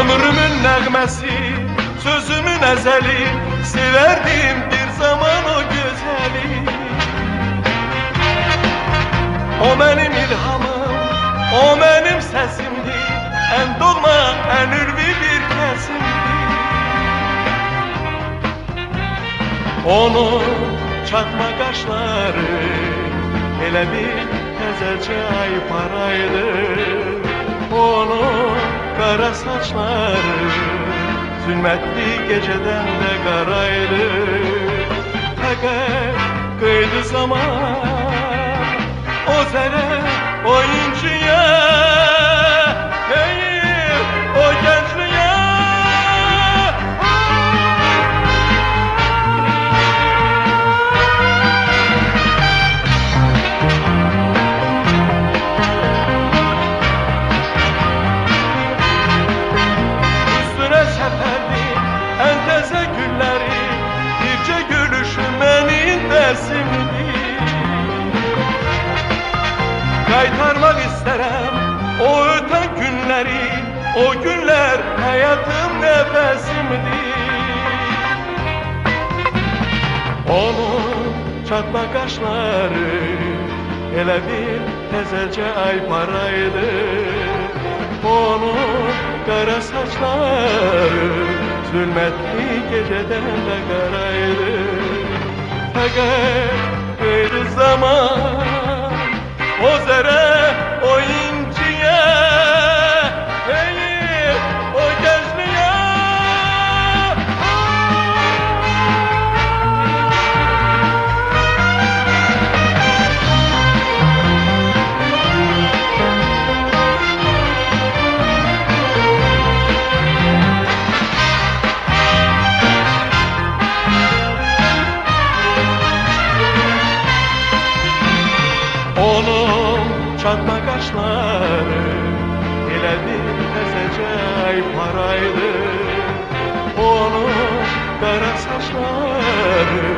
Ömrümün nəğməsi, sözümün əzəli, severdim bir zaman o gözəli. O mənim ilhamım, o mənim səsimdir, ən doğma, ən ürvi bir kəsimdir. Onun çatma qaşları, elə bir təzəcə ay paraydı. Onun qara saçları, zülmətli gecədən də qaraydı. Fəqət qıydı zaman, o zərə, o inciyə, deyir o gəncliyə. Üstünə səpərdim ən təzə gülləri, bircə gülüşü mənim dərsimdir. Qaytarmaq istərəm o ötən günləri, o günlər həyatım nəfəsimdir. Onun çatma qaşları, elə bir təzəcə ay paraydı. Onun qara saçları, zülmətli gecədən də qaraydı. Fəqət qıydı zaman, o zərə, o inciyə, deyir o gəncliyə. Onun çatma qaşları, elə bir təzəcə ay paraydı. Onun qara saçları,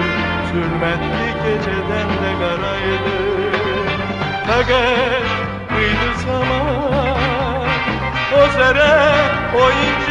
zülmətli gecədən də qaraydı. Fəqət qıydı zaman, o zərə, o inci.